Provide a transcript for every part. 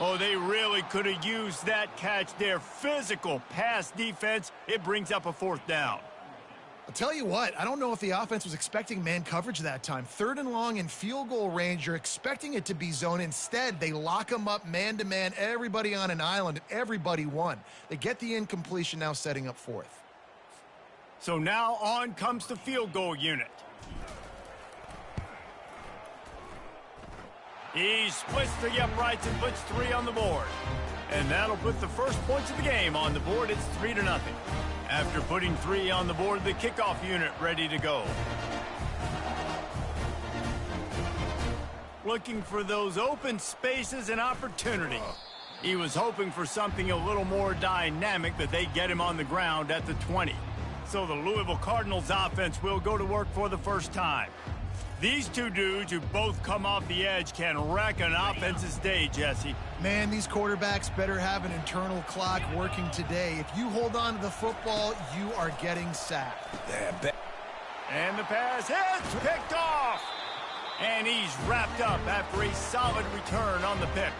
Oh, they really could have used that catch there. Physical pass defense. It brings up a 4th down. I'll tell you what, I don't know if the offense was expecting man coverage that time. 3rd and long in field goal range, you're expecting it to be zone. Instead, they lock them up man-to-man, everybody on an island, and everybody won. They get the incompletion, now setting up 4th. So now on comes the field goal unit. He splits the uprights and puts 3 on the board. And that'll put the first points of the game on the board. It's 3-0. After putting 3 on the board, the kickoff unit ready to go. Looking for those open spaces and opportunity. He was hoping for something a little more dynamic, but they get him on the ground at the 20. So the Louisville Cardinals offense will go to work for the first time. These two dudes who both come off the edge can wreck an offense's day, Jesse. Man, these quarterbacks better have an internal clock working today. If you hold on to the football, you are getting sacked. And the pass is picked off. And he's wrapped up after a solid return on the pick.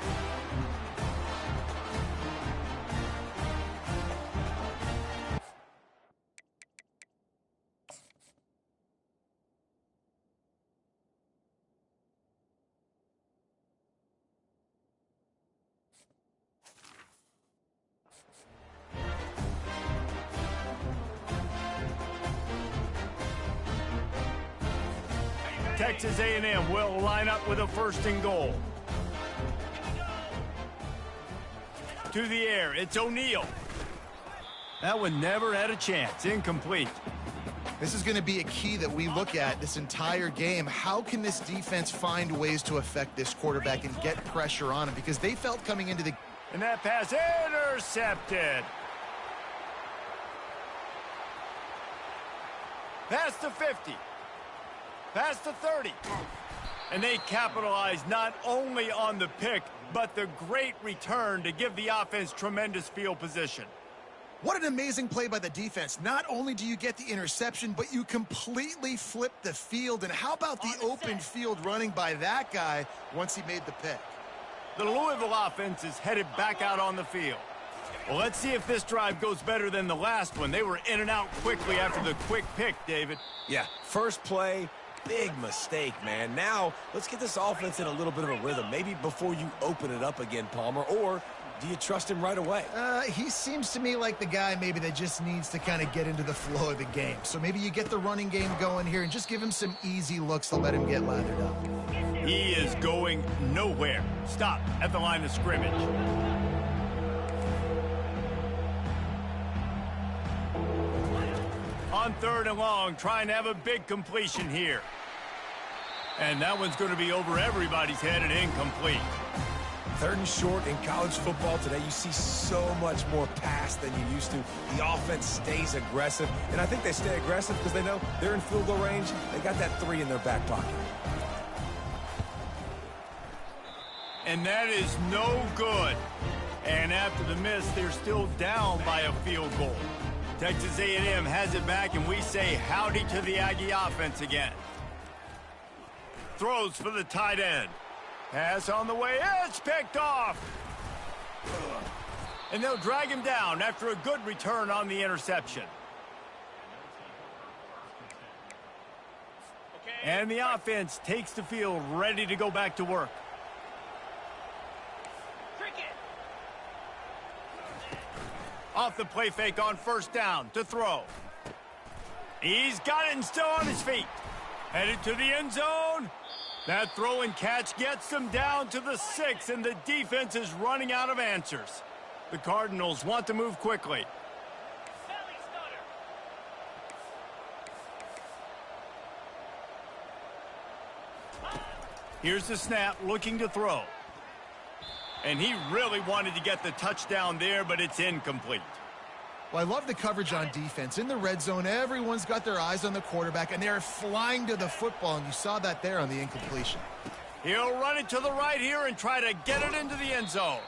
Texas A&M will line up with a 1st and goal. To the air, it's O'Neal. That one never had a chance. Incomplete. This is going to be a key that we look at this entire game. How can this defense find ways to affect this quarterback and get pressure on him? Because they felt coming into the... And that pass intercepted. Past the 50. Past the 30. And they capitalized not only on the pick, but the great return to give the offense tremendous field position. What an amazing play by the defense. Not only do you get the interception, but you completely flip the field. And how about the open field running by that guy once he made the pick? The Louisville offense is headed back out on the field. Well, let's see if this drive goes better than the last one. They were in and out quickly after the quick pick, David. Yeah, first play, big mistake, man. Now, let's get this offense in a little bit of a rhythm. Maybe before you open it up again, Palmer, or do you trust him right away? He seems to me like the guy maybe that just needs to kind of get into the flow of the game. So maybe you get the running game going here and just give him some easy looks to let him get lathered up. He is going nowhere. Stop at the line of scrimmage. On 3rd and long, trying to have a big completion here. And that one's going to be over everybody's head and incomplete. 3rd and short in college football today, you see so much more pass than you used to. The offense stays aggressive, and I think they stay aggressive because they know they're in field goal range. They got that 3 in their back pocket. And that is no good. And after the miss, they're still down by a field goal. Texas A&M has it back, and we say howdy to the Aggie offense again. Throws for the tight end. Pass on the way. It's picked off. And they'll drag him down after a good return on the interception. And the offense takes the field ready to go back to work. Off the play fake on 1st down to throw. He's got it and still on his feet. Headed to the end zone. That throw and catch gets them down to the 6, and the defense is running out of answers. The Cardinals want to move quickly. Here's the snap, looking to throw. And he really wanted to get the touchdown there, but it's incomplete. Well, I love the coverage on defense. In the red zone, everyone's got their eyes on the quarterback, and they're flying to the football, and you saw that there on the incompletion. He'll run it to the right here and try to get it into the end zone.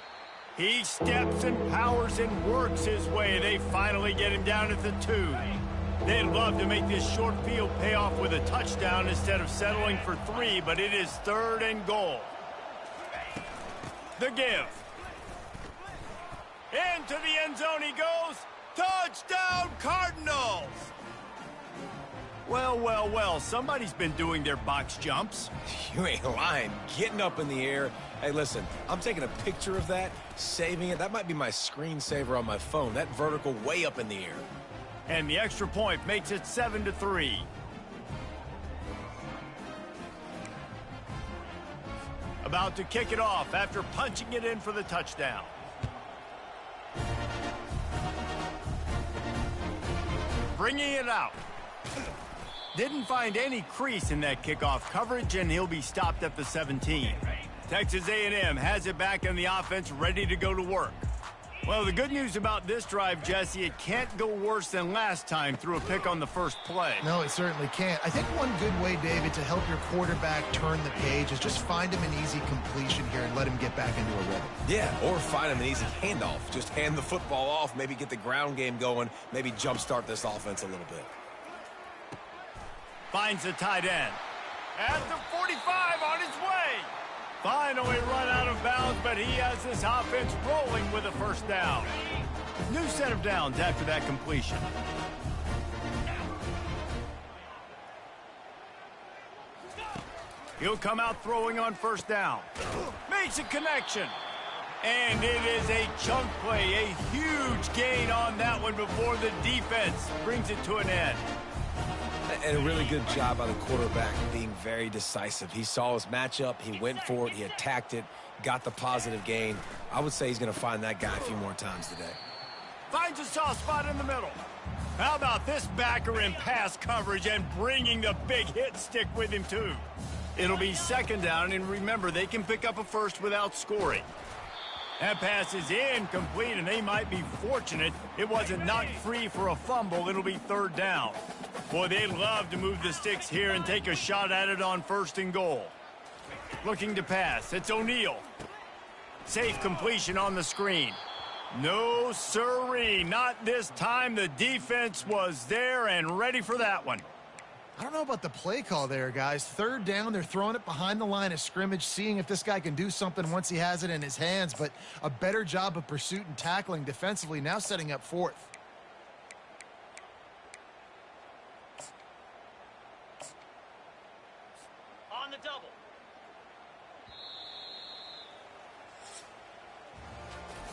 He steps and powers and works his way. They finally get him down at the 2. They'd love to make this short field pay off with a touchdown instead of settling for 3, but it is 3rd and goal. The give. Into the end zone he goes. Touchdown, Cardinals! Well, well, well, somebody's been doing their box jumps. You ain't lying. Getting up in the air. Hey, listen, I'm taking a picture of that, saving it. That might be my screensaver on my phone. That vertical way up in the air. And the extra point makes it 7-3. About to kick it off after punching it in for the touchdown. Bringing it out. Didn't find any crease in that kickoff coverage, and he'll be stopped at the 17. Texas A&M has it back in the offense, ready to go to work. Well, the good news about this drive, Jesse, it can't go worse than last time through a pick on the first play. No, it certainly can't. I think one good way, David, to help your quarterback turn the page is just find him an easy completion here and let him get back into a rhythm. Yeah, or find him an easy handoff. Just hand the football off, maybe get the ground game going, maybe jumpstart this offense a little bit. Finds the tight end. At the 45 on his way. Finally run out of bounds, but he has this offense rolling with a first down. New set of downs after that completion. He'll come out throwing on first down. Makes a connection. And it is a chunk play, a huge gain on that one before the defense brings it to an end. And a really good job by the quarterback being very decisive. He saw his matchup, he went for it, he attacked it, got the positive gain. I would say he's going to find that guy a few more times today. Finds a soft spot in the middle. How about this backer in pass coverage and bringing the big hit stick with him too? It'll be second down, and remember, they can pick up a first without scoring. That pass is incomplete, and they might be fortunate it wasn't knocked free for a fumble. It'll be third down. Boy, they'd love to move the sticks here and take a shot at it on first and goal. Looking to pass. It's O'Neal. Safe completion on the screen. No sirree, not this time. The defense was there and ready for that one. I don't know about the play call there, guys. Third down, they're throwing it behind the line of scrimmage, seeing if this guy can do something once he has it in his hands, but a better job of pursuit and tackling defensively, now setting up fourth. On the double.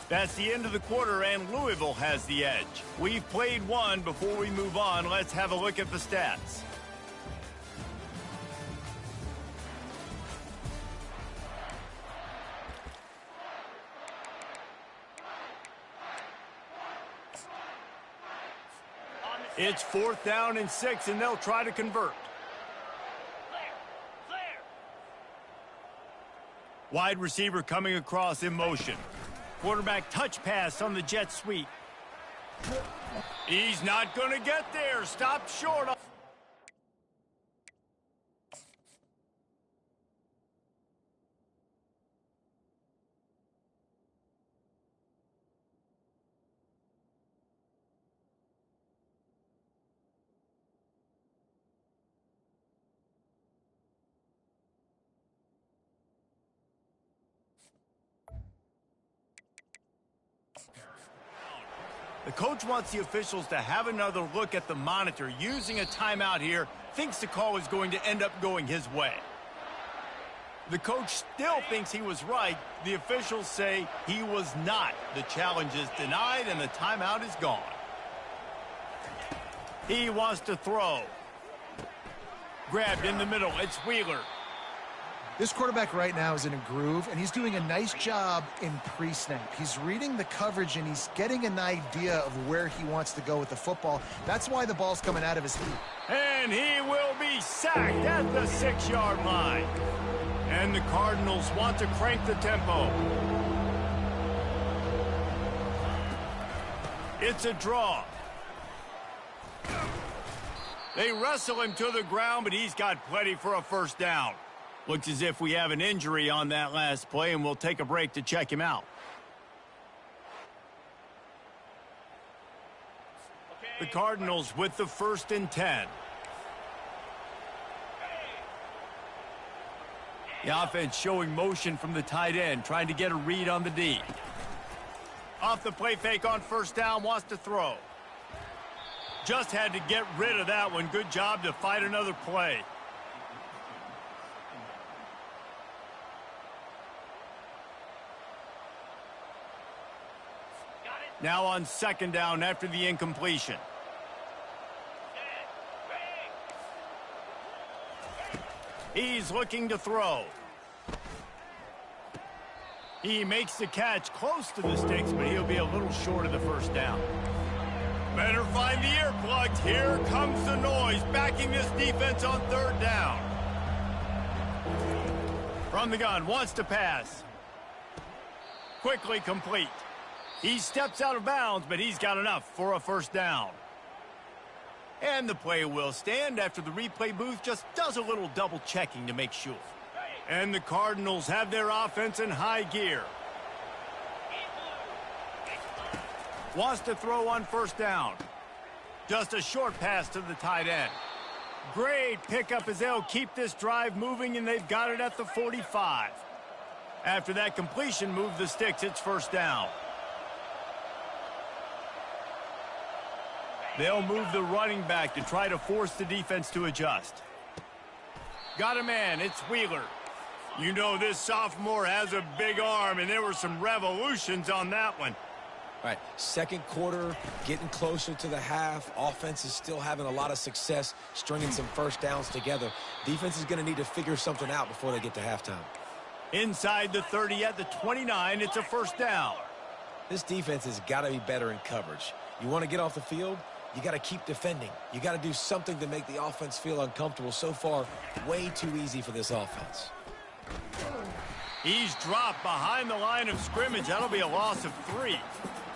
That's the end of the quarter, and Louisville has the edge. We've played one. Before we move on, let's have a look at the stats. It's 4th down and 6, and they'll try to convert. Wide receiver coming across in motion. Quarterback touch pass on the jet sweep. He's not going to get there. Stopped short. The coach wants the officials to have another look at the monitor. Using a timeout here, thinks the call is going to end up going his way. The coach still thinks he was right. The officials say he was not. The challenge is denied, and the timeout is gone. He wants to throw. Grabbed in the middle. It's Wheeler. This quarterback right now is in a groove, and he's doing a nice job in pre-snap. He's reading the coverage, and he's getting an idea of where he wants to go with the football. That's why the ball's coming out of his feet. And he will be sacked at the 6-yard line. And the Cardinals want to crank the tempo. It's a draw. They wrestle him to the ground, but he's got plenty for a first down. Looks as if we have an injury on that last play, and we'll take a break to check him out. The Cardinals with the 1st and 10. The offense showing motion from the tight end, trying to get a read on the D. Off the play fake on first down, wants to throw. Just had to get rid of that one. Good job to fight another play. Now on second down after the incompletion. He's looking to throw. He makes the catch close to the sticks, but he'll be a little short of the first down. Better find the earplugs. Here comes the noise, backing this defense on third down. From the gun, wants to pass. Quickly complete. He steps out of bounds, but he's got enough for a first down. And the play will stand after the replay booth just does a little double checking to make sure. And the Cardinals have their offense in high gear. Wants to throw on first down. Just a short pass to the tight end. Great pickup as they'll keep this drive moving, and they've got it at the 45. After that completion, move the sticks. It's first down. They'll move the running back to try to force the defense to adjust. Got a man. It's Wheeler. You know this sophomore has a big arm, and there were some revolutions on that one. All right, second quarter, getting closer to the half. Offense is still having a lot of success stringing some first downs together. Defense is going to need to figure something out before they get to halftime. Inside the 30 at the 29, it's a first down. This defense has got to be better in coverage. You want to get off the field? You got to keep defending. You got to do something to make the offense feel uncomfortable. So far, way too easy for this offense. He's dropped behind the line of scrimmage. That'll be a loss of 3.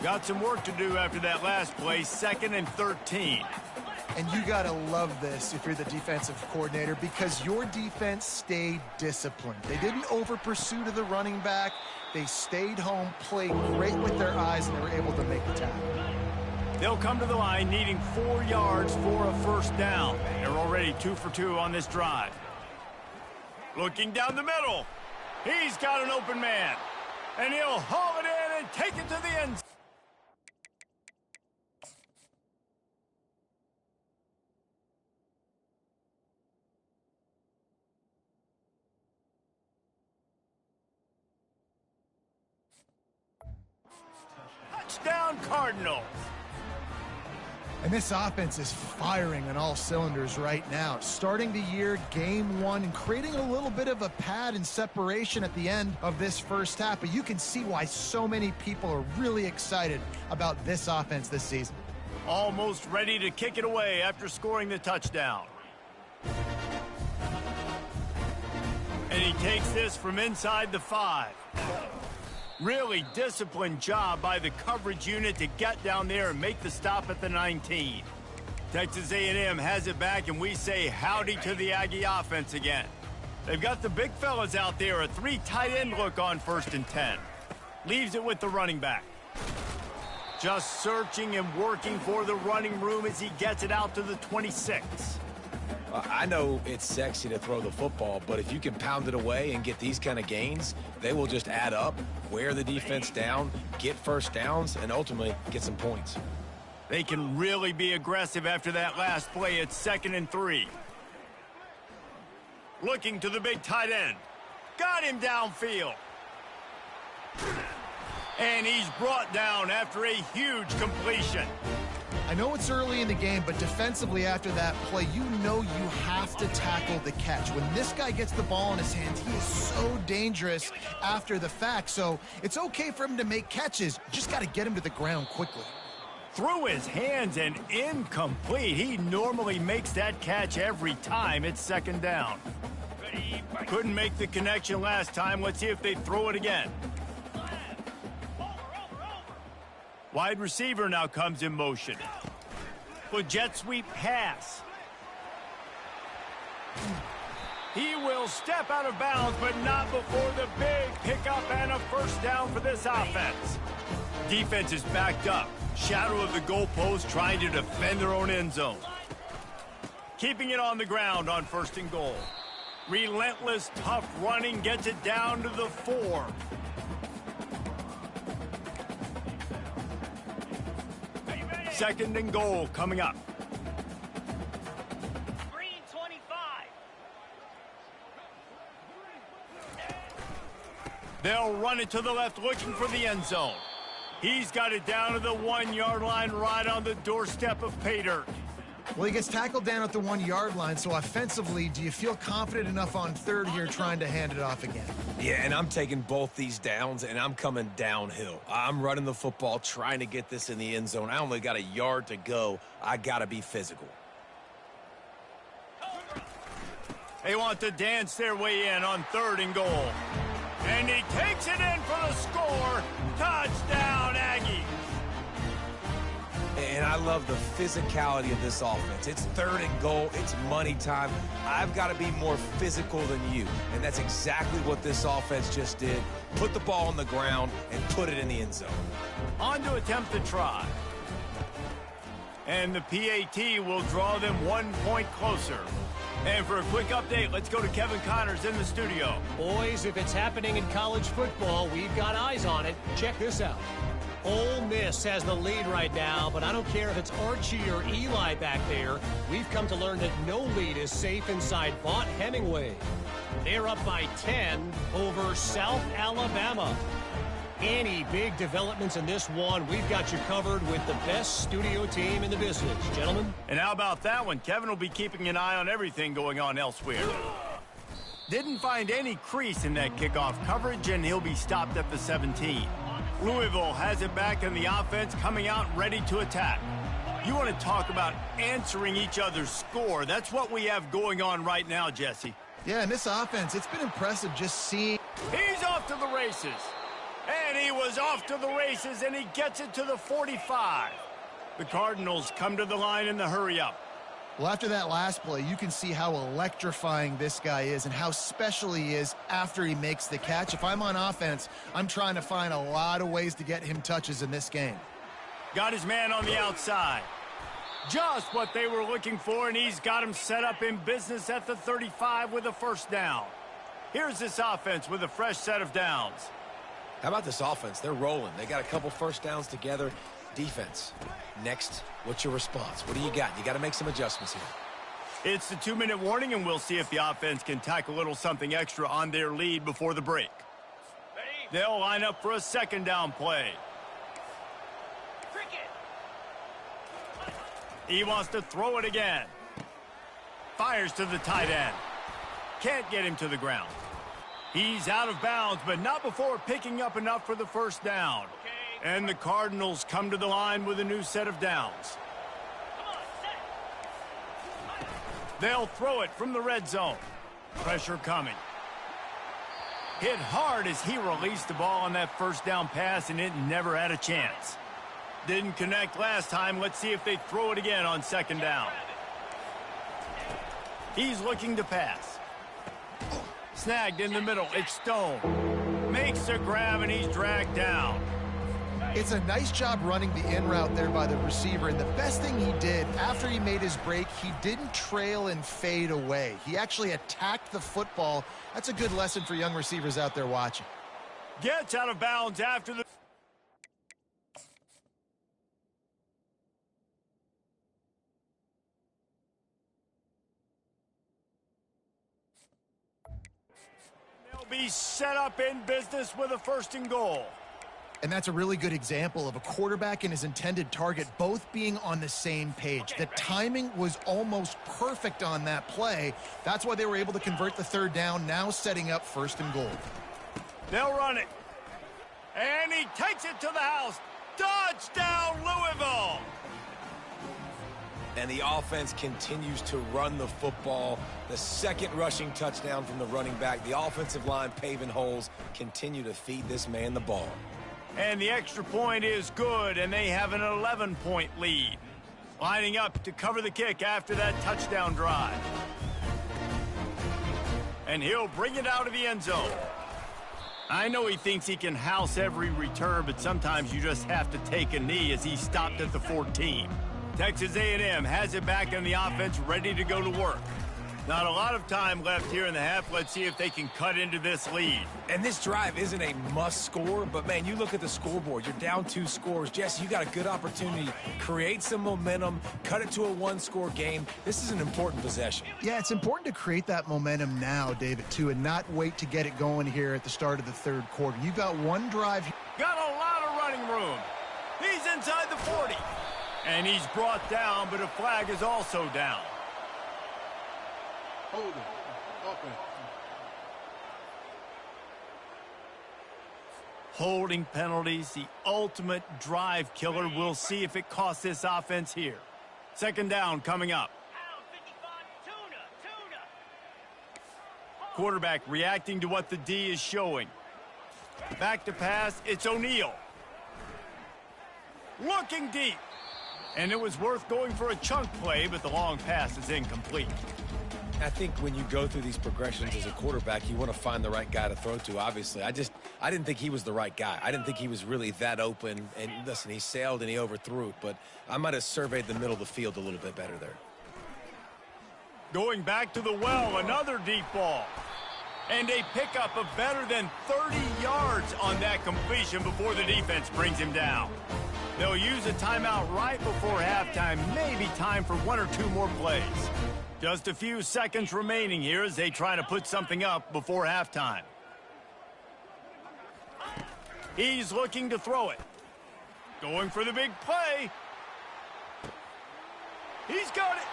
Got some work to do after that last play, 2nd and 13. And you got to love this if you're the defensive coordinator, because your defense stayed disciplined. They didn't over-pursue to the running back. They stayed home, played great with their eyes, and they were able to make the tackle. They'll come to the line needing 4 yards for a first down. They're already 2 for 2 on this drive. Looking down the middle. He's got an open man. And he'll haul it in and take it to the end. Touchdown, Cardinals. And this offense is firing on all cylinders right now. Starting the year, game 1, and creating a little bit of a pad and separation at the end of this first half. But you can see why so many people are really excited about this offense this season. Almost ready to kick it away after scoring the touchdown. And he takes this from inside the 5. Really disciplined job by the coverage unit to get down there and make the stop at the 19. Texas A&M has it back, and we say howdy to the Aggie offense again. They've got the big fellas out there, a 3 tight end look on 1st and 10. Leaves it with the running back. Just searching and working for the running room as he gets it out to the 26. I know it's sexy to throw the football, but if you can pound it away and get these kind of gains, they will just add up, wear the defense down, get first downs, and ultimately get some points. They can really be aggressive after that last play. It's 2nd and 3. Looking to the big tight end. Got him downfield. And he's brought down after a huge completion. I know it's early in the game, but defensively after that play, you know you have to tackle the catch. When this guy gets the ball in his hands, he is so dangerous after the fact. So it's okay for him to make catches. You just got to get him to the ground quickly. Through his hands and incomplete. He normally makes that catch every time. It's 2nd down. Couldn't make the connection last time. Let's see if they throw it again. Wide receiver now comes in motion. For jet sweep pass. He will step out of bounds, but not before the big pickup and a first down for this offense. Defense is backed up. Shadow of the goalpost, trying to defend their own end zone. Keeping it on the ground on 1st and goal. Relentless, tough running gets it down to the 4. Second and goal coming up. Green 25. They'll run it to the left, looking for the end zone. He's got it down to the 1-yard line, right on the doorstep of pay dirt. Well, he gets tackled down at the 1-yard line, so offensively, do you feel confident enough on third here trying to hand it off again? Yeah, and I'm taking both these downs, and I'm coming downhill. I'm running the football, trying to get this in the end zone. I only got a yard to go. I got to be physical. They want to dance their way in on third and goal. And he takes it in for the score. Touchdown, Aggie. And I love the physicality of this offense. It's third and goal. It's money time. I've got to be more physical than you. And that's exactly what this offense just did. Put the ball on the ground and put it in the end zone. On to attempt the try. And the PAT will draw them 1 point closer. And for a quick update, let's go to Kevin Connors in the studio. Boys, if it's happening in college football, we've got eyes on it. Check this out. Ole Miss has the lead right now, but I don't care if it's Archie or Eli back there. We've come to learn that no lead is safe inside Vaught Hemingway. They're up by 10 over South Alabama. Any big developments in this one, we've got you covered with the best studio team in the business, gentlemen. And how about that one? Kevin will be keeping an eye on everything going on elsewhere. Didn't find any crease in that kickoff coverage, and he'll be stopped at the 17. Louisville has it back in the offense, coming out ready to attack. You want to talk about answering each other's score. That's what we have going on right now, Jesse. Yeah, in this offense, it's been impressive just seeing. He's off to the races. And he was off to the races, and he gets it to the 45. The Cardinals come to the line in the hurry-up. Well, after that last play, you can see how electrifying this guy is and how special he is after he makes the catch. If I'm on offense, I'm trying to find a lot of ways to get him touches in this game. Got his man on the outside. Just what they were looking for, and he's got him set up in business at the 35 with a first down. Here's this offense with a fresh set of downs. How about this offense? They're rolling. They got a couple first downs together. Defense. Next, what's your response? What do you got? You got to make some adjustments here. It's the 2-minute warning, and we'll see if the offense can tack a little something extra on their lead before the break. They'll line up for a second down play. He wants to throw it again. Fires to the tight end. Can't get him to the ground. He's out of bounds, but not before picking up enough for the first down. And the Cardinals come to the line with a new set of downs. They'll throw it from the red zone. Pressure coming. Hit hard as he released the ball on that first down pass, and it never had a chance. Didn't connect last time. Let's see if they throw it again on second down. He's looking to pass. Snagged in the middle. It's Stone. Makes a grab, and he's dragged down. It's a nice job running the in route there by the receiver, and the best thing he did after he made his break, he didn't trail and fade away. He actually attacked the football. That's a good lesson for young receivers out there watching. Gets out of bounds after the... They'll be set up in business with a first and goal. And that's a really good example of a quarterback and his intended target both being on the same page. The timing was almost perfect on that play. That's why they were able to convert the third down, now setting up first and goal. They'll run it. And he takes it to the house. Touchdown, Louisville! And the offense continues to run the football. The second rushing touchdown from the running back. The offensive line paving holes. Continue to feed this man the ball. And the extra point is good, and they have an 11-point lead. Lining up to cover the kick after that touchdown drive. And he'll bring it out of the end zone. I know he thinks he can house every return, but sometimes you just have to take a knee as he stopped at the 14. Texas A&M has it back in the offense, ready to go to work. Not a lot of time left here in the half. Let's see if they can cut into this lead. And this drive isn't a must score, but man, you look at the scoreboard, you're down 2 scores. Jesse, you got a good opportunity. Create some momentum, cut it to a 1-score game. This is an important possession. Yeah, it's important to create that momentum now, David, too, and not wait to get it going here at the start of the third quarter. You've got one drive. Got a lot of running room. He's inside the 40. And he's brought down, but a flag is also down. Hold it. Okay. Holding penalties, the ultimate drive killer. We'll see if it costs this offense here. Second down coming up. Quarterback reacting to what the D is showing. Back to pass, it's O'Neal. Looking deep. And it was worth going for a chunk play, but the long pass is incomplete. I think when you go through these progressions as a quarterback, you want to find the right guy to throw to, obviously. I didn't think he was the right guy. I didn't think he was really that open. And listen, he sailed and he overthrew it, but I might have surveyed the middle of the field a little bit better there. Going back to the well, another deep ball. And a pickup of better than 30 yards on that completion before the defense brings him down. They'll use a timeout right before halftime, maybe time for 1 or 2 more plays. Just a few seconds remaining here as they try to put something up before halftime. He's looking to throw it. Going for the big play. He's got it.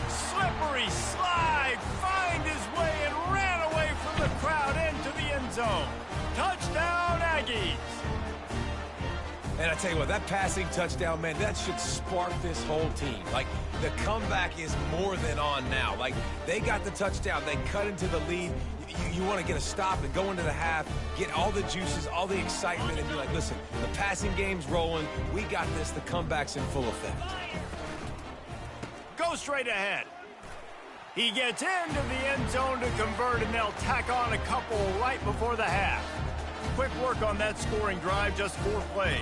Slippery slide. Find his way and ran away from the crowd into the end zone. Touchdown, Aggies. And I tell you what, that passing touchdown, man, that should spark this whole team. Like, the comeback is more than on now. Like, they got the touchdown. They cut into the lead. You want to get a stop and go into the half, get all the juices, all the excitement, and be like, listen, the passing game's rolling. We got this. The comeback's in full effect. Go straight ahead. He gets into the end zone to convert, and they'll tack on a couple right before the half. Quick work on that scoring drive, just 4 plays.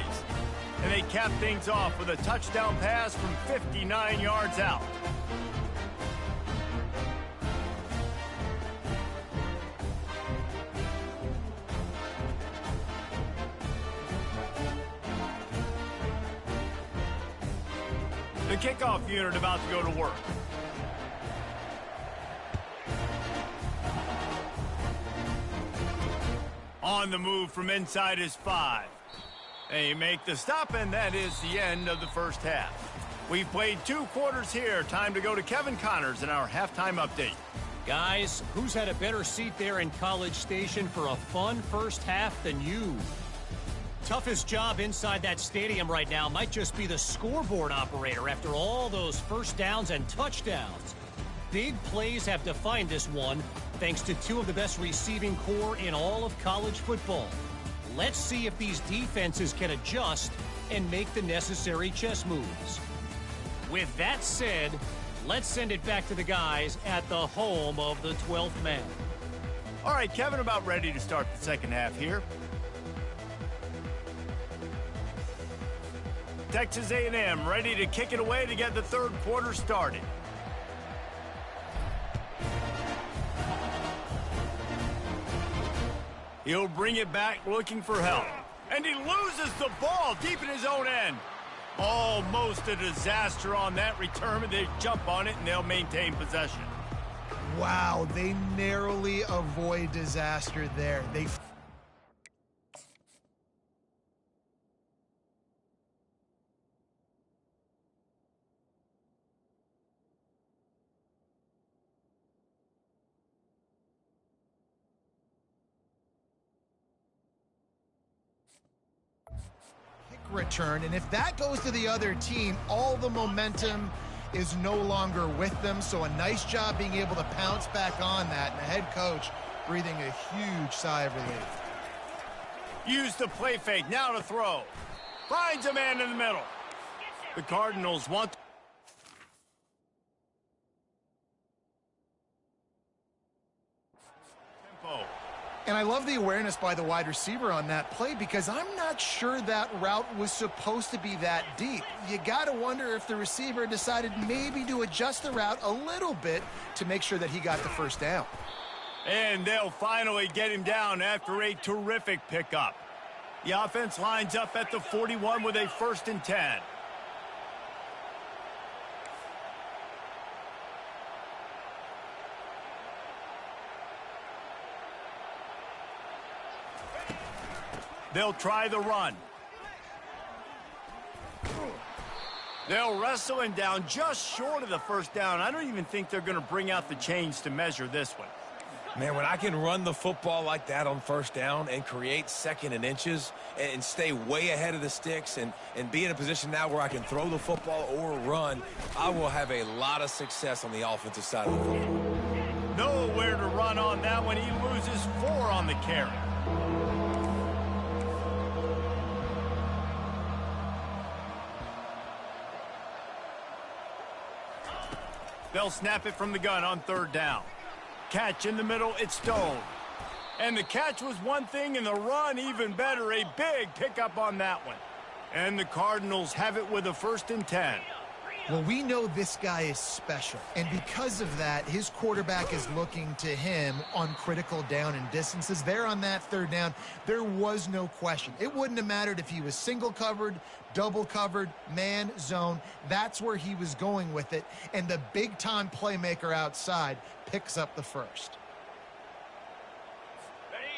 And they cap things off with a touchdown pass from 59 yards out. The kickoff unit about to go to work. On the move from inside his 5. They make the stop, and that is the end of the first half. We've played 2 quarters here. Time to go to Kevin Connors in our halftime update. Guys, who's had a better seat there in College Station for a fun first half than you? Toughest job inside that stadium right now might just be the scoreboard operator after all those first downs and touchdowns. Big plays have defined this one, thanks to 2 of the best receiving core in all of college football. Let's see if these defenses can adjust and make the necessary chess moves. With that said, let's send it back to the guys at the home of the 12th man. All right, Kevin, about ready to start the second half here. Texas A&M ready to kick it away to get the third quarter started. He'll bring it back looking for help. And he loses the ball deep in his own end. Almost a disaster on that return. They jump on it and they'll maintain possession. Wow, they narrowly avoid disaster there. Return, and if that goes to the other team, all the momentum is no longer with them. So a nice job being able to pounce back on that, and the head coach breathing a huge sigh of relief. Use the play fake, now to throw. Finds a man in the middle. The Cardinals want tempo. And I love the awareness by the wide receiver on that play because I'm not sure that route was supposed to be that deep. You got to wonder if the receiver decided maybe to adjust the route a little bit to make sure that he got the first down. And they'll finally get him down after a terrific pickup. The offense lines up at the 41 with a 1st and 10. They'll try the run. They'll wrestle him down just short of the first down. I don't even think they're going to bring out the chains to measure this one. Man, when I can run the football like that on 1st down and create 2nd and inches and stay way ahead of the sticks and be in a position now where I can throw the football or run, I will have a lot of success on the offensive side of the football. Nowhere to run on that one. He loses 4 on the carry. They'll snap it from the gun on 3rd down. Catch in the middle, it's Stone. And the catch was one thing, and the run even better. A big pickup on that one. And the Cardinals have it with a 1st and 10. Well, we know this guy is special, and because of that, his quarterback is looking to him on critical down and distances. There on that 3rd down, there was no question. It wouldn't have mattered if he was single covered, double covered, man, zone. That's where he was going with it, and the big-time playmaker outside picks up the 1st.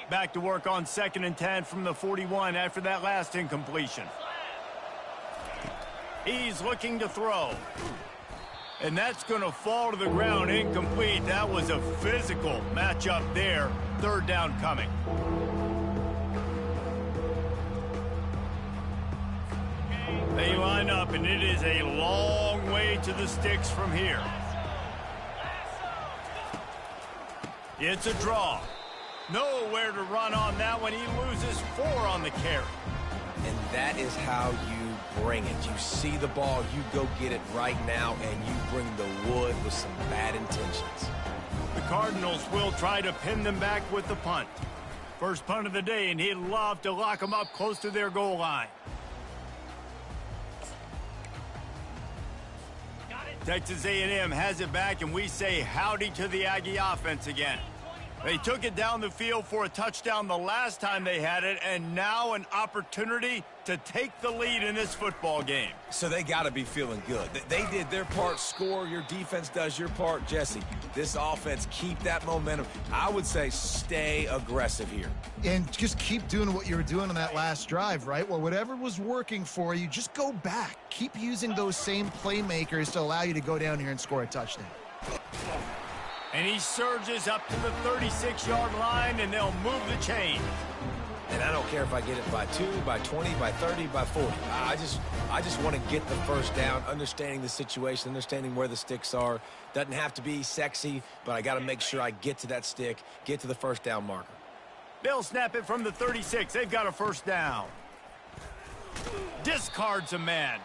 Back to work on 2nd and 10 from the 41 after that last incompletion. He's looking to throw. And that's going to fall to the ground incomplete. That was a physical matchup there. 3rd down coming. They line up, and it is a long way to the sticks from here. It's a draw. Nowhere to run on that one. He loses 4 on the carry. And that is how you bring it. You see the ball, you go get it right now, and you bring the wood with some bad intentions. The Cardinals will try to pin them back with the punt. First punt of the day, and he'd love to lock them up close to their goal line. Texas A&M has it back, and we say howdy to the Aggie offense again. They took it down the field for a touchdown the last time they had it, and now an opportunity to take the lead in this football game. So they got to be feeling good. They did their part, score. Your defense does your part. Jesse, this offense, keep that momentum. I would say stay aggressive here. And just keep doing what you were doing on that last drive, right? Well, whatever was working for you, just go back. Keep using those same playmakers to allow you to go down here and score a touchdown. And he surges up to the 36-yard line, and they'll move the chain. And I don't care if I get it by 2, by 20, by 30, by 40. I just want to get the 1st down, understanding the situation, understanding where the sticks are. Doesn't have to be sexy, but I got to make sure I get to that stick, get to the 1st down marker. They'll snap it from the 36. They've got a 1st down. Discards a man.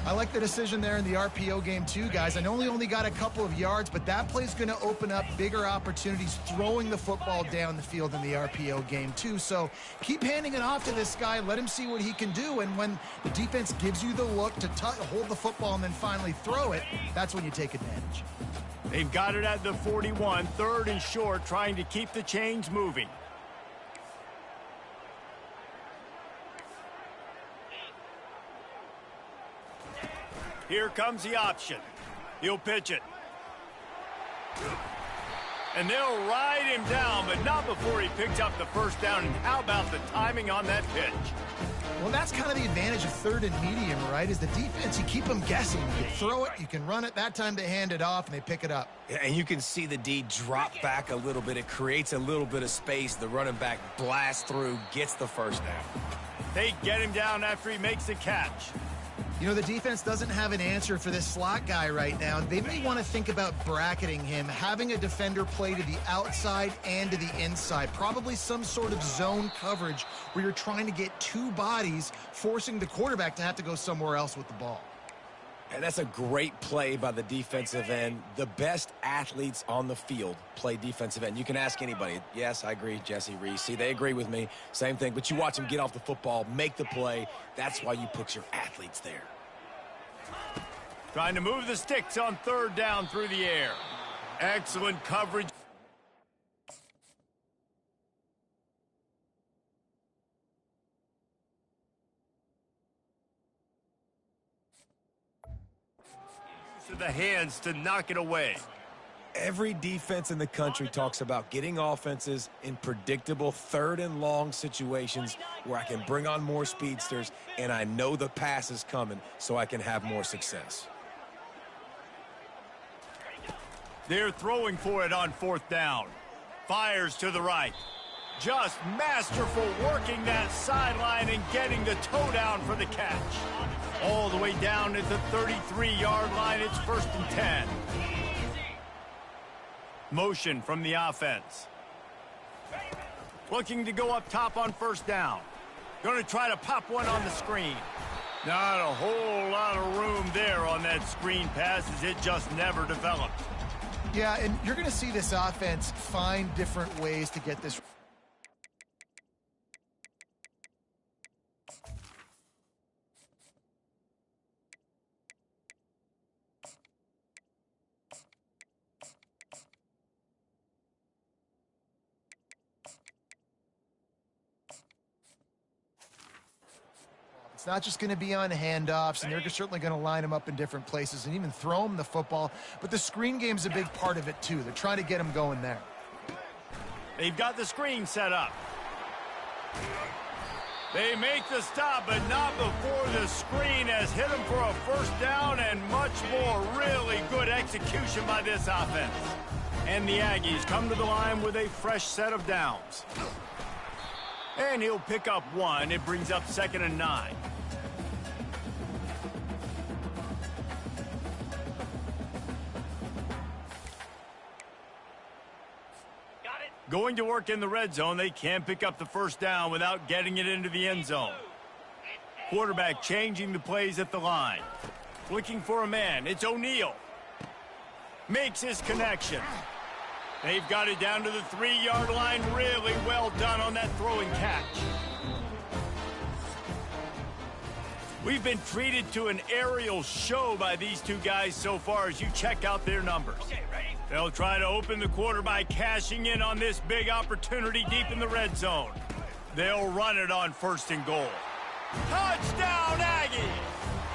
I like the decision there in the RPO game too, guys. I know he only got a couple of yards, but that play's going to open up bigger opportunities throwing the football down the field in the RPO game too. So keep handing it off to this guy. Let him see what he can do. And when the defense gives you the look to hold the football and then finally throw it, that's when you take advantage. They've got it at the 41, 3rd and short, trying to keep the chains moving. Here comes the option. He'll pitch it. And they'll ride him down, but not before he picks up the 1st down. And how about the timing on that pitch? Well, that's kind of the advantage of 3rd and medium, right? Is the defense, you keep them guessing. You can throw it, you can run it. That time they hand it off, and they pick it up. Yeah, and you can see the D drop back a little bit. It creates a little bit of space. The running back blasts through, gets the 1st down. They get him down after he makes the catch. You know, the defense doesn't have an answer for this slot guy right now. They may want to think about bracketing him, having a defender play to the outside and to the inside. Probably some sort of zone coverage where you're trying to get 2 bodies, forcing the quarterback to have to go somewhere else with the ball. And that's a great play by the defensive end. The best athletes on the field play defensive end. You can ask anybody. Yes, I agree, Jesse Reese. See, they agree with me. Same thing. But you watch them get off the football, make the play. That's why you put your athletes there. Trying to move the sticks on third down through the air. Excellent coverage. To the hands to knock it away. Every defense in the country talks about getting offenses in predictable third and long situations where I can bring on more speedsters and I know the pass is coming so I can have more success. They're throwing for it on fourth down. Fires to the right. Just masterful working that sideline and getting the toe down for the catch. All the way down at the 33-yard line, it's 1st and 10. Motion from the offense. Looking to go up top on first down. Going to try to pop one on the screen. Not a whole lot of room there on that screen pass as it just never developed. Yeah, and you're going to see this offense find different ways to get this. It's not just going to be on handoffs, and they're certainly going to line them up in different places and even throw them the football. But the screen game is a big part of it, too. They're trying to get them going there. They've got the screen set up. They make the stop, but not before the screen has hit them for a first down and much more. Really good execution by this offense. And the Aggies come to the line with a fresh set of downs. And he'll pick up one. It brings up 2nd and 9. Going to work in the red zone. They can't pick up the first down without getting it into the end zone. Quarterback changing the plays at the line. Looking for a man. It's O'Neal. Makes his connection. They've got it down to the 3-yard line. Really well done on that throwing catch. We've been treated to an aerial show by these two guys so far as you check out their numbers. They'll try to open the quarter by cashing in on this big opportunity deep in the red zone. They'll run it on 1st and goal. Touchdown, Aggies!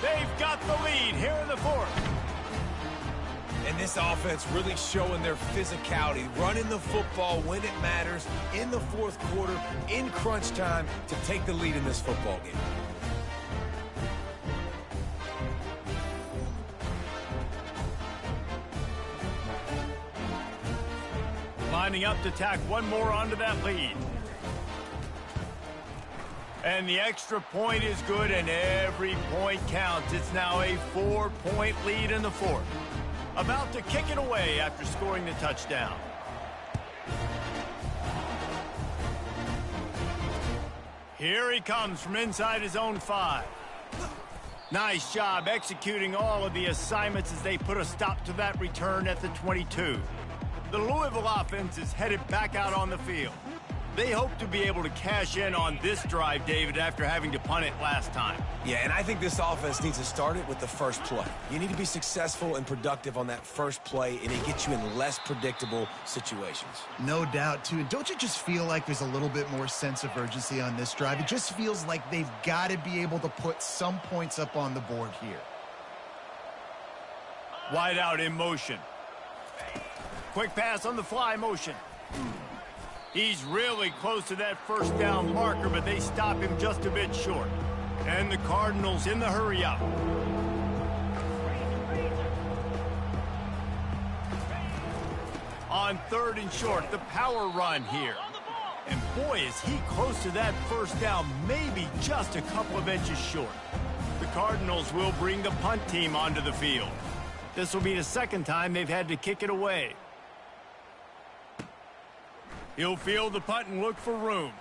They've got the lead here in the 4th. And this offense really showing their physicality, running the football when it matters, in the 4th quarter, in crunch time, to take the lead in this football game. Lining up to tack one more onto that lead. And the extra point is good, and every point counts. It's now a 4-point lead in the 4th. About to kick it away after scoring the touchdown. Here he comes from inside his own 5. Nice job executing all of the assignments as they put a stop to that return at the 22. The Louisville offense is headed back out on the field. They hope to be able to cash in on this drive, David, after having to punt it last time. Yeah, and I think this offense needs to start it with the first play. You need to be successful and productive on that first play, and it gets you in less predictable situations. No doubt, too. And don't you just feel like there's a little bit more sense of urgency on this drive? It just feels like they've got to be able to put some points up on the board here. Wide out in motion. Quick pass on the fly motion. He's really close to that first down marker, but they stop him just a bit short. And the Cardinals in the hurry up. On 3rd and short, the power run here. And boy, is he close to that first down, maybe just a couple of inches short. The Cardinals will bring the punt team onto the field. This will be the 2nd time they've had to kick it away. He'll field the punt and look for room.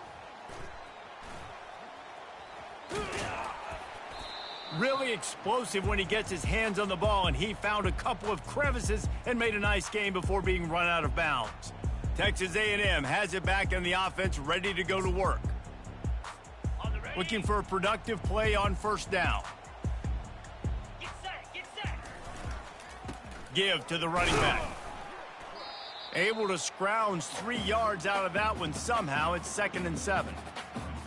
Really explosive when he gets his hands on the ball, and he found a couple of crevices and made a nice game before being run out of bounds. Texas A&M has it back in the offense, ready to go to work. Looking for a productive play on first down. Give to the running back. Able to scrounge 3 yards out of that one somehow. It's 2nd and 7.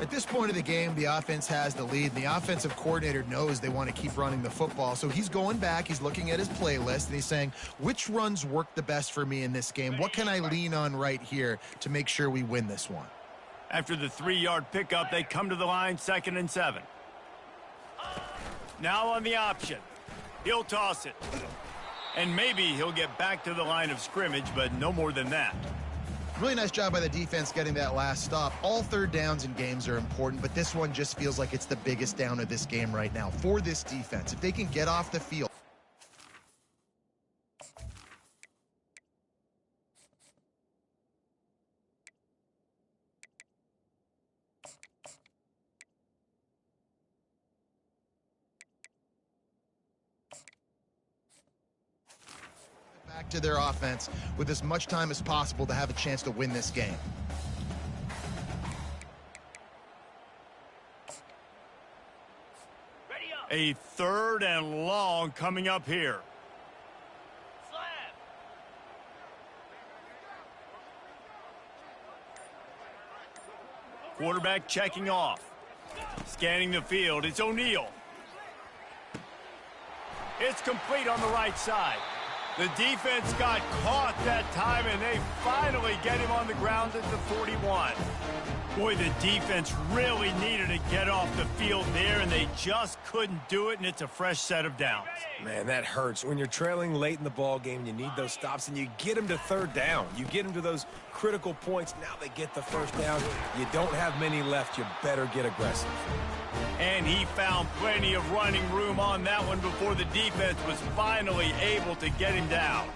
At this point of the game, the offense has the lead. The offensive coordinator knows they want to keep running the football. So he's going back, he's looking at his playlist, and he's saying, which runs work the best for me in this game? What can I lean on right here to make sure we win this one? After the 3-yard pickup, they come to the line, 2nd and 7. Now on the option. He'll toss it. And maybe he'll get back to the line of scrimmage, but no more than that. Really nice job by the defense getting that last stop. All third downs in games are important, but this one just feels like it's the biggest down of this game right now for this defense. If they can get off the field. Back to their offense with as much time as possible to have a chance to win this game. A 3rd and long coming up here. Quarterback checking off. Scanning the field. It's O'Neal. It's complete on the right side. The defense got caught that time, and they finally get him on the ground at the 41. Boy, the defense really needed to get off the field there, and they just couldn't do it, and it's a fresh set of downs. Man, that hurts. When you're trailing late in the ball game, you need those stops, and you get them to 3rd down. You get them to those critical points. Now they get the 1st down. You don't have many left. You better get aggressive. And he found plenty of running room on that one before the defense was finally able to get him down.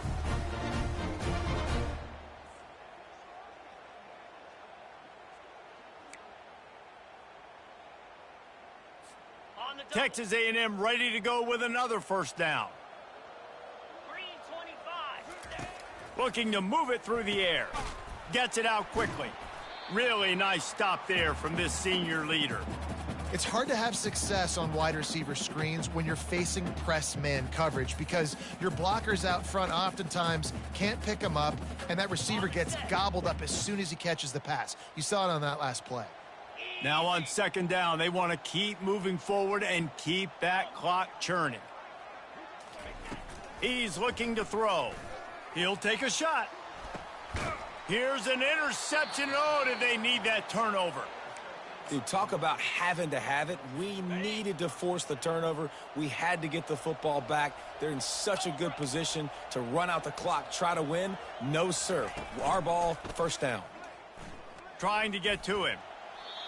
Texas A&M ready to go with another 1st down. Looking to move it through the air. Gets it out quickly. Really nice stop there from this senior leader. It's hard to have success on wide receiver screens when you're facing press man coverage because your blockers out front oftentimes can't pick them up, and that receiver gets gobbled up as soon as he catches the pass. You saw it on that last play. Now on 2nd down, they want to keep moving forward and keep that clock churning. He's looking to throw. He'll take a shot. Here's an interception. Oh, did they need that turnover? Dude, talk about having to have it. We needed to force the turnover. We had to get the football back. They're in such a good position to run out the clock, try to win. No, sir. Our ball, 1st down. Trying to get to him.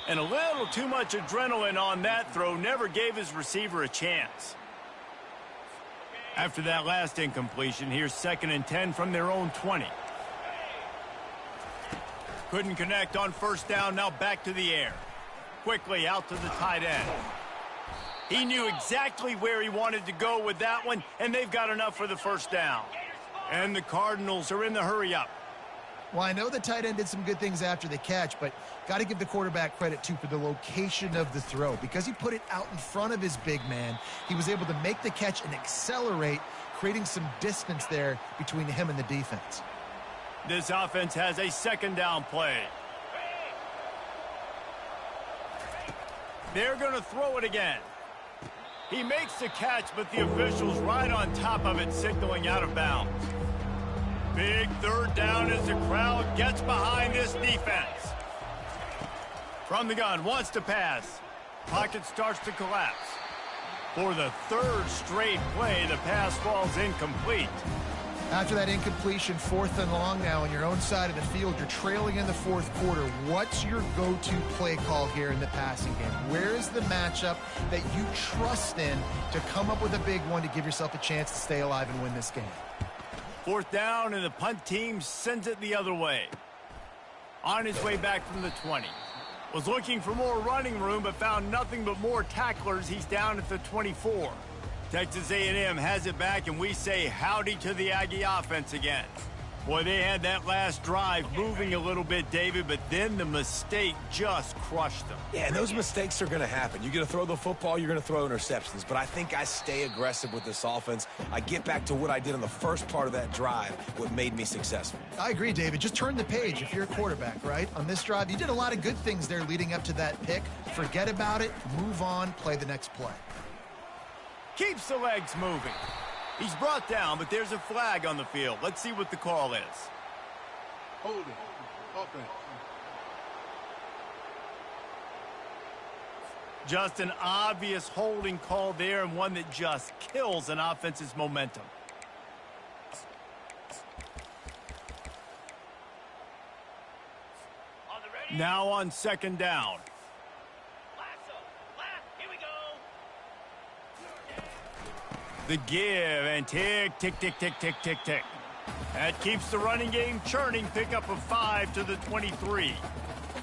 And a little too much adrenaline on that throw. Never gave his receiver a chance. After that last incompletion, here's 2nd and 10 from their own 20. Couldn't connect on 1st down. Now back to the air. Quickly out to the tight end. He knew exactly where he wanted to go with that one, and they've got enough for the 1st down. And the Cardinals are in the hurry-up. Well, I know the tight end did some good things after the catch, but got to give the quarterback credit, too, for the location of the throw. Because he put it out in front of his big man, he was able to make the catch and accelerate, creating some distance there between him and the defense. This offense has a 2nd down play. They're going to throw it again. He makes the catch, but the official's right on top of it, signaling out of bounds. Big 3rd down as the crowd gets behind this defense. From the gun, wants to pass. Pocket starts to collapse. For the 3rd straight play, the pass falls incomplete. After that incompletion, 4th and long now on your own side of the field, you're trailing in the 4th quarter. What's your go-to play call here in the passing game? Where is the matchup that you trust in to come up with a big one to give yourself a chance to stay alive and win this game? 4th down, and the punt team sends it the other way. On his way back from the 20. Was looking for more running room, but found nothing but more tacklers. He's down at the 24. Texas A&M has it back, and we say howdy to the Aggie offense again. Boy, they had that last drive moving a little bit, David, but then the mistake just crushed them. Yeah, and those mistakes are going to happen. You're going to throw the football, you're going to throw interceptions, but I think I stay aggressive with this offense. I get back to what I did on the first part of that drive, what made me successful. I agree, David. Just turn the page if you're a quarterback, right? On this drive, you did a lot of good things there leading up to that pick. Forget about it, move on, play the next play. Keeps the legs moving. He's brought down, but there's a flag on the field. Let's see what the call is. Hold it. Offense. Just an obvious holding call there, and one that just kills an offense's momentum. Now on second down. The give, and tick, tick, tick, tick, tick, tick, tick. That keeps the running game churning. Pick up a 5 to the 23.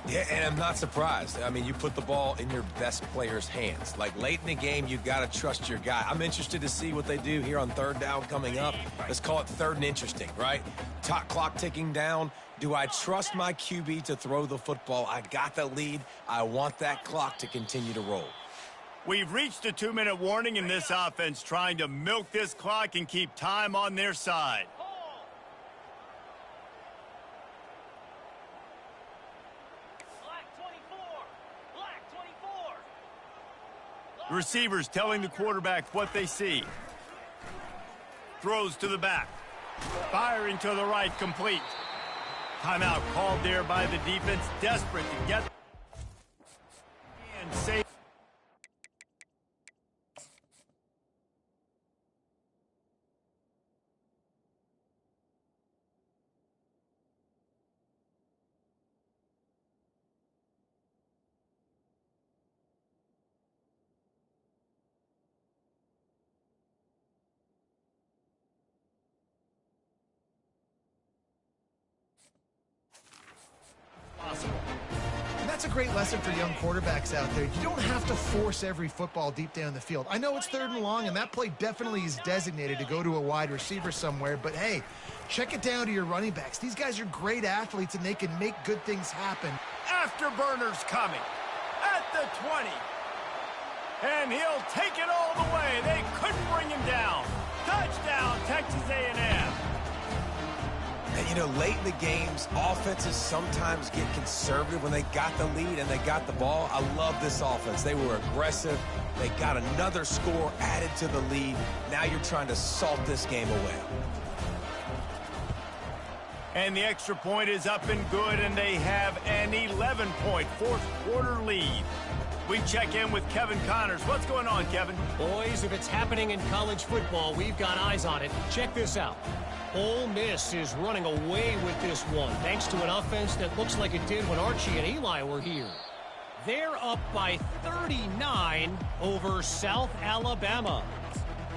Yeah, and I'm not surprised. I mean, you put the ball in your best player's hands. Like, late in the game, you got to trust your guy. I'm interested to see what they do here on third down coming up. Let's call it third and interesting, right? Top clock ticking down. Do I trust my QB to throw the football? I got the lead. I want that clock to continue to roll. We've reached a 2-minute warning in this offense, trying to milk this clock and keep time on their side. The receivers telling the quarterback what they see. Throws to the back. Firing to the right, complete. Timeout called there by the defense, desperate to get and save. And that's a great lesson for young quarterbacks out there. You don't have to force every football deep down the field. I know it's third and long, and that play definitely is designated to go to a wide receiver somewhere, but hey, check it down to your running backs. These guys are great athletes, and they can make good things happen. Afterburners coming at the 20. And he'll take it all the way. They couldn't bring him down. Touchdown, Texas A&M. And, you know, late in the games, offenses sometimes get conservative when they got the lead and they got the ball. I love this offense. They were aggressive. They got another score added to the lead. Now you're trying to salt this game away. And the extra point is up and good, and they have an 11-point fourth-quarter lead. We check in with Kevin Connors. What's going on, Kevin? Boys, if it's happening in college football, we've got eyes on it. Check this out. Ole Miss is running away with this one, thanks to an offense that looks like it did when Archie and Eli were here. They're up by 39 over South Alabama.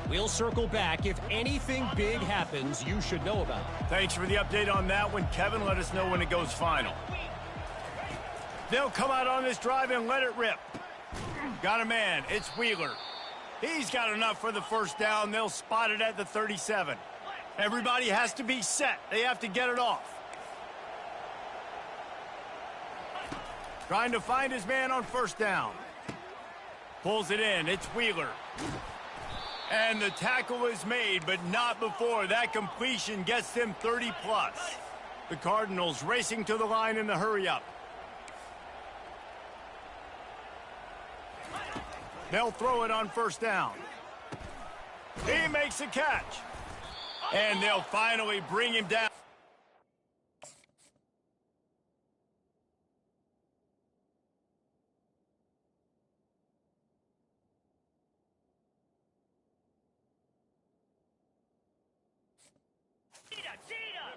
We'll circle back. If anything big happens, you should know about it. Thanks for the update on that one, Kevin. Let us know when it goes final. They'll come out on this drive and let it rip. Got a man. It's Wheeler. He's got enough for the first down. They'll spot it at the 37. Everybody has to be set. They have to get it off. Trying to find his man on first down. Pulls it in. It's Wheeler. And the tackle is made, but not before. That completion gets them 30-plus. The Cardinals racing to the line in the hurry-up. They'll throw it on first down. He makes a catch. And they'll finally bring him down.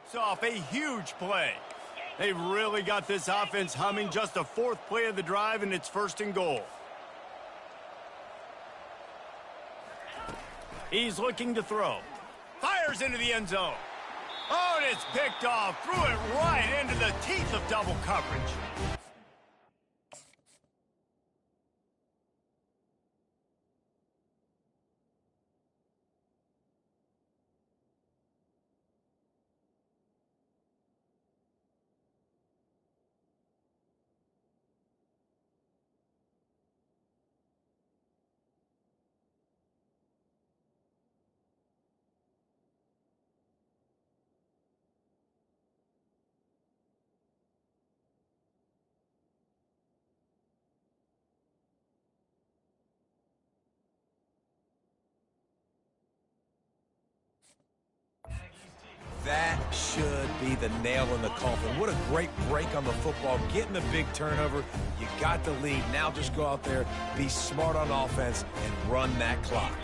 It's off a huge play. They really got this offense humming. Just a fourth play of the drive, and it's first and goal. He's looking to throw. Fires into the end zone. Oh, and it's picked off. Threw it right into the teeth of double coverage. should be the nail in the coffin. What a great break on the football, getting the big turnover. You got the lead. Now just go out there, be smart on offense, and run that clock.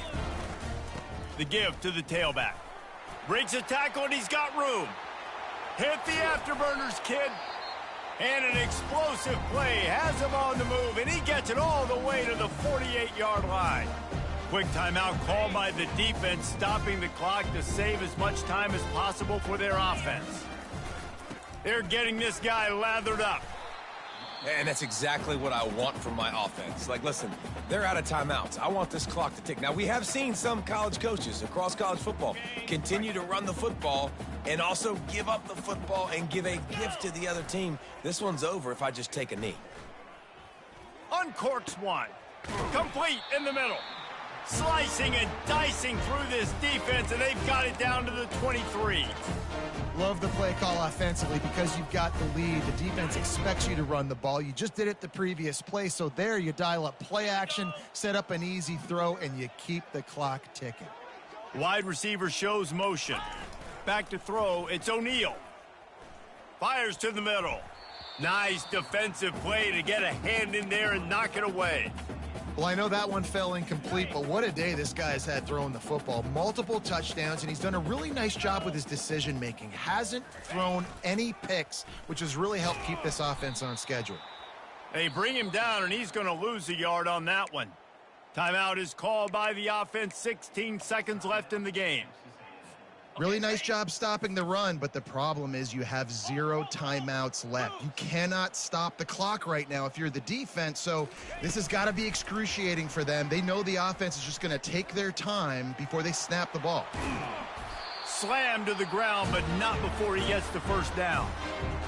The give to the tailback. Breaks a tackle, and he's got room. Hit the afterburners, kid. And an explosive play has him on the move, and he gets it all the way to the 48-yard line. Quick timeout called by the defense, stopping the clock to save as much time as possible for their offense. They're getting this guy lathered up. And that's exactly what I want from my offense. Like, listen, they're out of timeouts. I want this clock to tick. Now, we have seen some college coaches across college football continue to run the football and also give up the football and give a gift to the other team. This one's over if I just take a knee. Uncorks one. Complete in the middle. Slicing and dicing through this defense, and they've got it down to the 23. Love the play call offensively because you've got the lead. The defense expects you to run the ball. You just did it the previous play, so there you dial up play action, set up an easy throw, and you keep the clock ticking. Wide receiver shows motion. Back to throw, it's O'Neal. Fires to the middle. Nice defensive play to get a hand in there and knock it away. Well, I know that one fell incomplete, but what a day this guy's had throwing the football. Multiple touchdowns, and he's done a really nice job with his decision-making. Hasn't thrown any picks, which has really helped keep this offense on schedule. They bring him down, and he's going to lose a yard on that one. Timeout is called by the offense. 16 seconds left in the game. Really nice job stopping the run, but the problem is you have 0 timeouts left. You cannot stop the clock right now if you're the defense, so this has got to be excruciating for them. They know the offense is just going to take their time before they snap the ball. Slammed to the ground, but not before he gets the first down.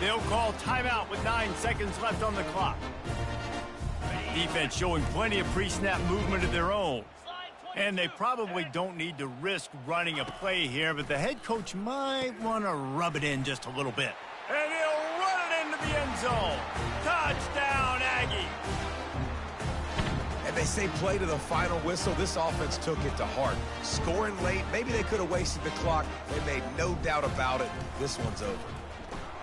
They'll call timeout with 9 seconds left on the clock. Defense showing plenty of pre-snap movement of their own. And they probably don't need to risk running a play here, but the head coach might want to rub it in just a little bit. And he'll run it into the end zone. Touchdown, Aggie. And they say play to the final whistle. This offense took it to heart. Scoring late, maybe they could have wasted the clock. They made no doubt about it. This one's over.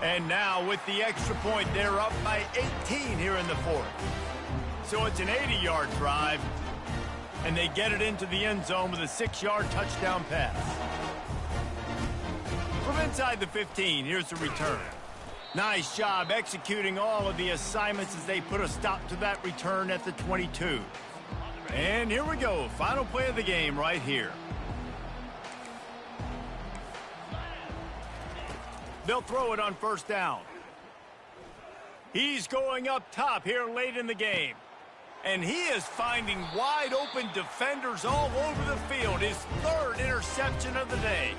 And now with the extra point, they're up by 18 here in the fourth. So it's an 80-yard drive. And they get it into the end zone with a 6-yard touchdown pass. From inside the 15, here's the return. Nice job executing all of the assignments as they put a stop to that return at the 22. And here we go, final play of the game right here. They'll throw it on first down. He's going up top here late in the game. And he is finding wide-open defenders all over the field. His 3rd interception of the day.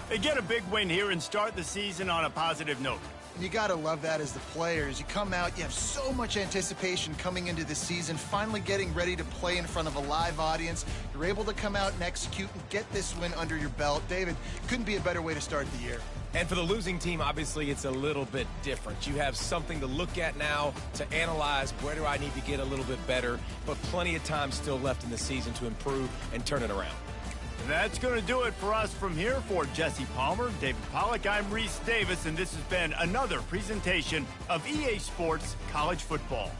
They get a big win here and start the season on a positive note. You got to love that as the players. You come out, you have so much anticipation coming into the season, finally getting ready to play in front of a live audience. You're able to come out and execute and get this win under your belt. David, couldn't be a better way to start the year. And for the losing team, obviously, it's a little bit different. You have something to look at now to analyze where do I need to get a little bit better, but plenty of time still left in the season to improve and turn it around. That's going to do it for us from here. For Jesse Palmer, David Pollack, I'm Reese Davis, and this has been another presentation of EA Sports College Football.